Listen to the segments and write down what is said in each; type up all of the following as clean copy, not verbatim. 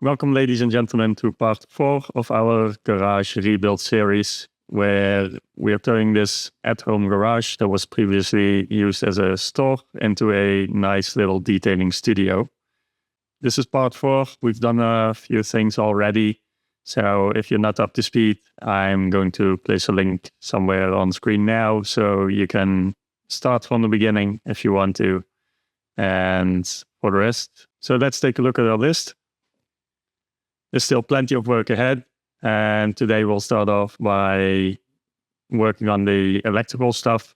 Welcome, ladies and gentlemen, to part 4 of our garage rebuild series, where we are turning this at-home garage that was previously used as a store into a nice little detailing studio. This is part 4. We've done a few things already, so if you're not up to speed, I'm going to place a link somewhere on screen now, so you can start from the beginning if you want to, and for the rest. So let's take a look at our list. There's still plenty of work ahead, and today we'll start off by working on the electrical stuff.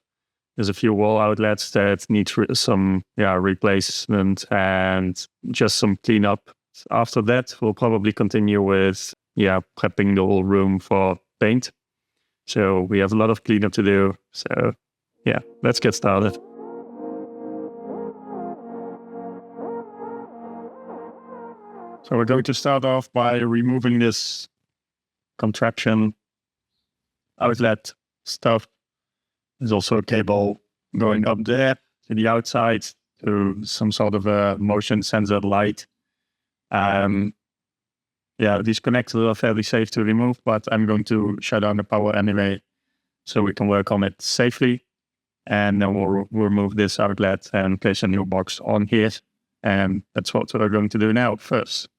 There's a few wall outlets that need some replacement and just some cleanup. After that, we'll probably continue with prepping the whole room for paint. So we have a lot of cleanup to do. So let's get started. So we're going to start off by removing this contraption outlet stuff. There's also a cable going up there to the outside to some sort of a motion sensor light. These connectors are fairly safe to remove, but I'm going to shut down the power anyway so we can work on it safely. And then we'll remove this outlet and place a new box on here. And that's what we're going to do now first.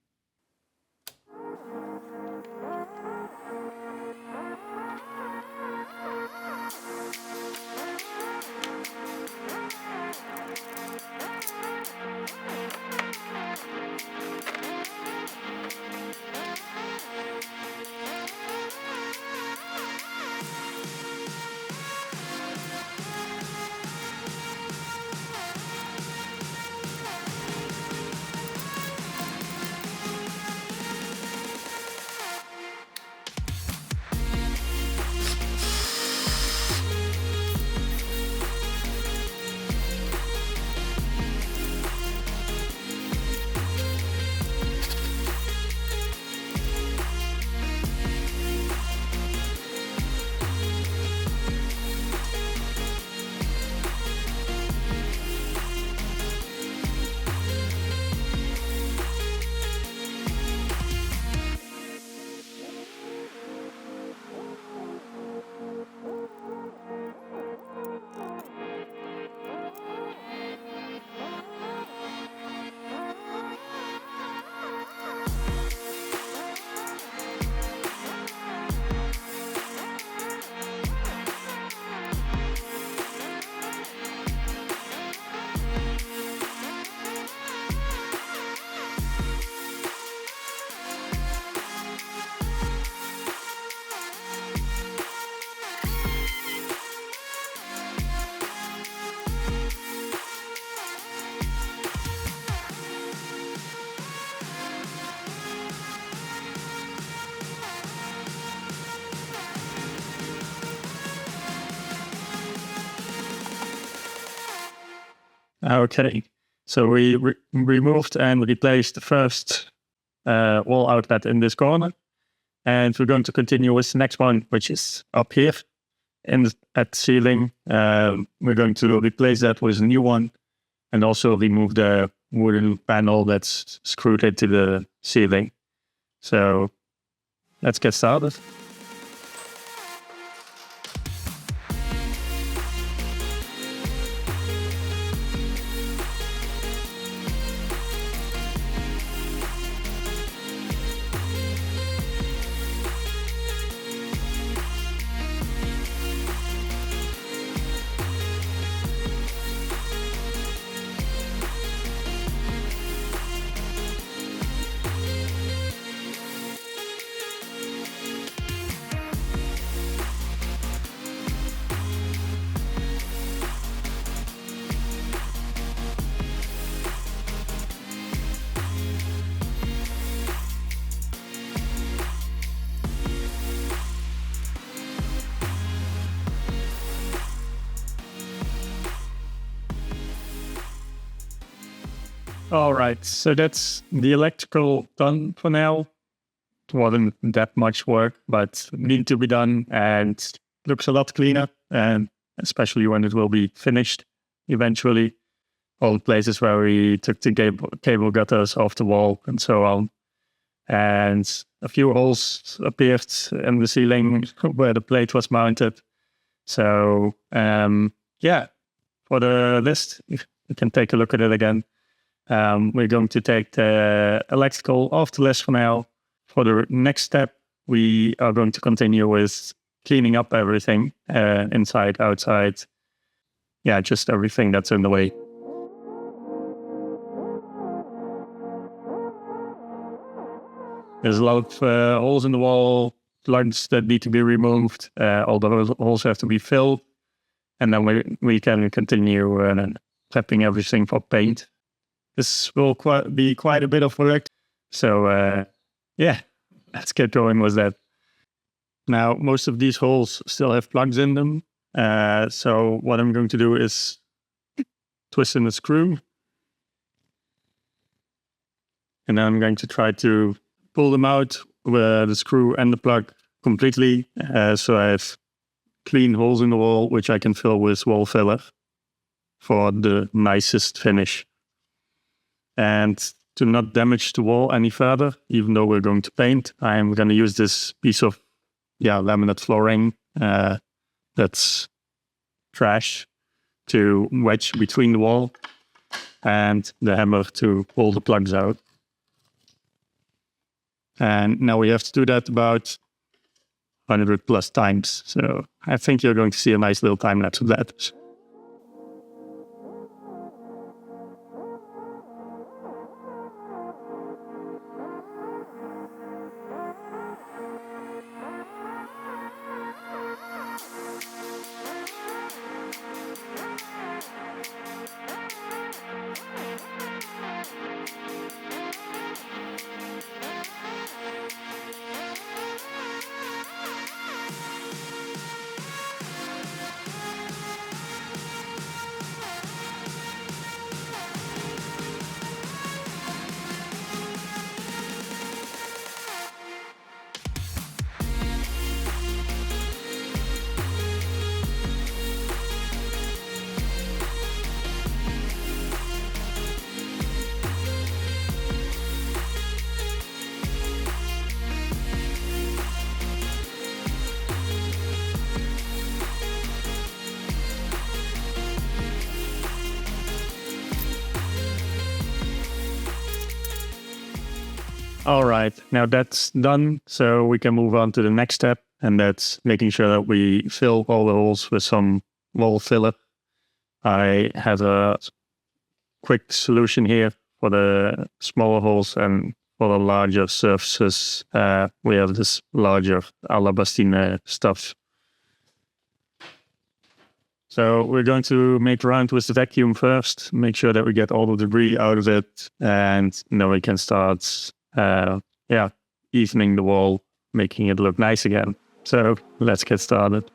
Okay, so we removed and replaced the first wall outlet in this corner, and we're going to continue with the next one, which is up here at the ceiling. We're going to replace that with a new one, and also remove the wooden panel that's screwed into the ceiling. So let's get started. All right, so that's the electrical done for now. It wasn't that much work, but needed to be done and looks a lot cleaner, and especially when it will be finished eventually. All the places where we took the cable gutters off the wall and so on and a few holes appeared in the ceiling where the plate was mounted. So for the list, you can take a look at it again. We're going to take the electrical off the list for now. For the next step, we are going to continue with cleaning up everything, inside, outside. Yeah, just everything that's in the way. There's a lot of holes in the wall, plugs that need to be removed. All the holes have to be filled. And then we can continue prepping everything for paint. This will be quite a bit of work. So let's get going with that. Now, most of these holes still have plugs in them. So what I'm going to do is twist in the screw. And then I'm going to try to pull them out with the screw and the plug completely. So I have clean holes in the wall, which I can fill with wall filler for the nicest finish. And to not damage the wall any further, even though we're going to paint, I'm going to use this piece of laminate flooring that's trash to wedge between the wall and the hammer to pull the plugs out. And now we have to do that about 100 plus times. So I think you're going to see a nice little time lapse of that. All right, now that's done. So we can move on to the next step, and that's making sure that we fill all the holes with some wall filler. I have a quick solution here for the smaller holes, and for the larger surfaces, we have this larger alabastine stuff. So we're going to make around with the vacuum first, make sure that we get all the debris out of it, and then we can start evening the wall, making it look nice again. So let's get started.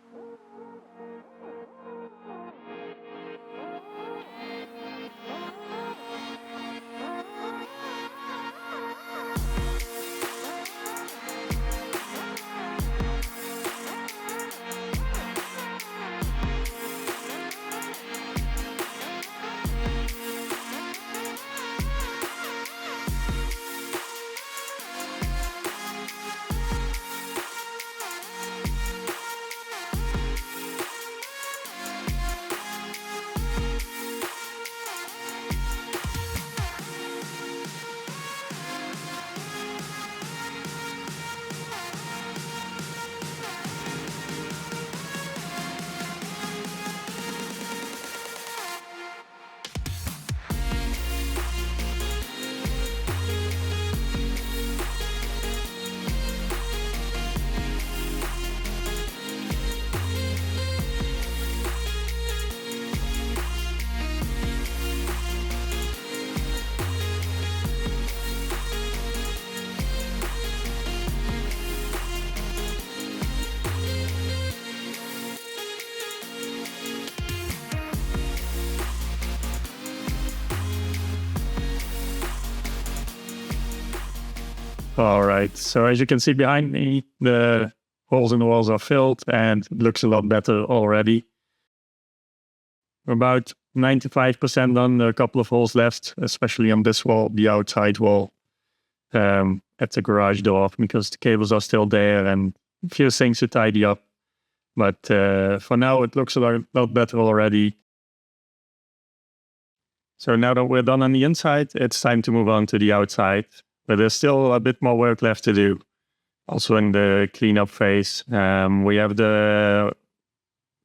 All right, so as you can see behind me, the holes in the walls are filled and it looks a lot better already. We're about 95% done, a couple of holes left, especially on this wall, the outside wall. at the garage door because the cables are still there and a few things to tidy up. But for now, it looks a lot better already. So now that we're done on the inside, it's time to move on to the outside. But there's still a bit more work left to do. Also in the cleanup phase, we have the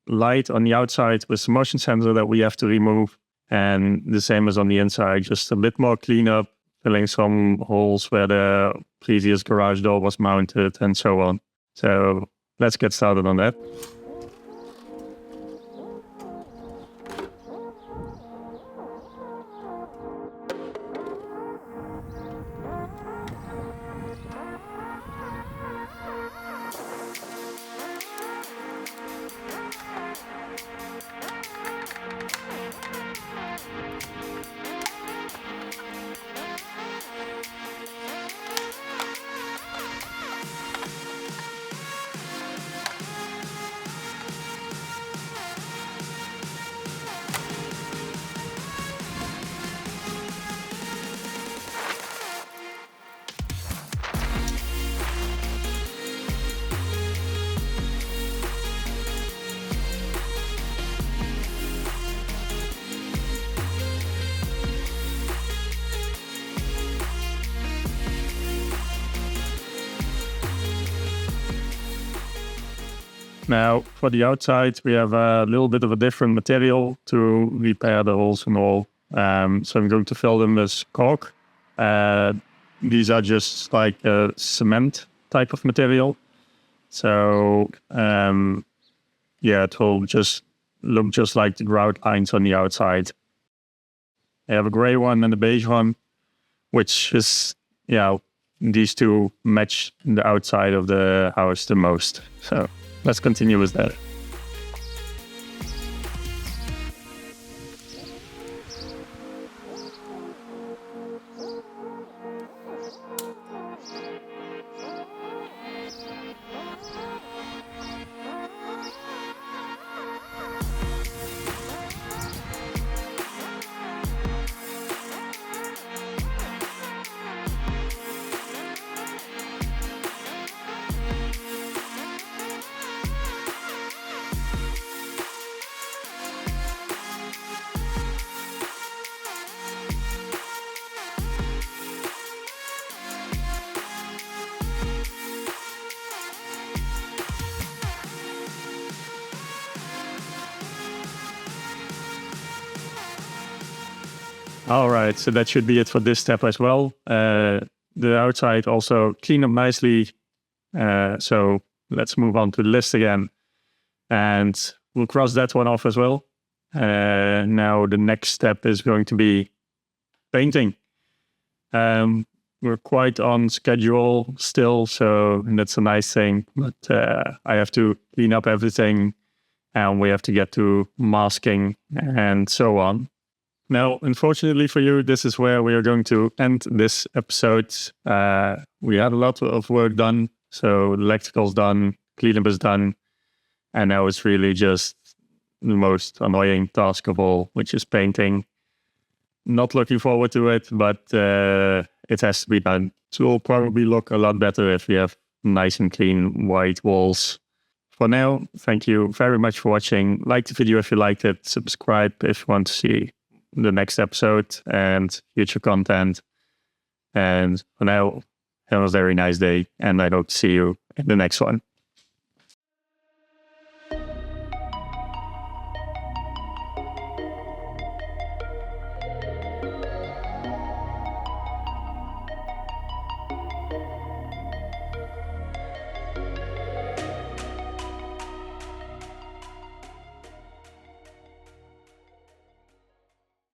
light on the outside with the motion sensor that we have to remove. And the same as on the inside, just a bit more cleanup, filling some holes where the previous garage door was mounted and so on. So let's get started on that. Now, for the outside, we have a little bit of a different material to repair the holes and all. So I'm going to fill them with caulk. These are just like a cement type of material. So, it will just look just like the grout lines on the outside. I have a gray one and a beige one, which is, these two match the outside of the house the most. So let's continue with that. All right, so that should be it for this step as well. The outside also clean up nicely. So let's move on to the list again. And we'll cross that one off as well. Now the next step is going to be painting. We're quite on schedule still, so that's a nice thing. But I have to clean up everything and we have to get to masking and so on. Now, unfortunately for you, this is where we are going to end this episode. We had a lot of work done. So electrical's done, cleanup is done. And now it's really just the most annoying task of all, which is painting. Not looking forward to it, but it has to be done. It will probably look a lot better if we have nice and clean white walls. For now, thank you very much for watching. Like the video if you liked it. Subscribe if you want to see the next episode and future content. And for now, have a very nice day, and I hope to see you in the next one.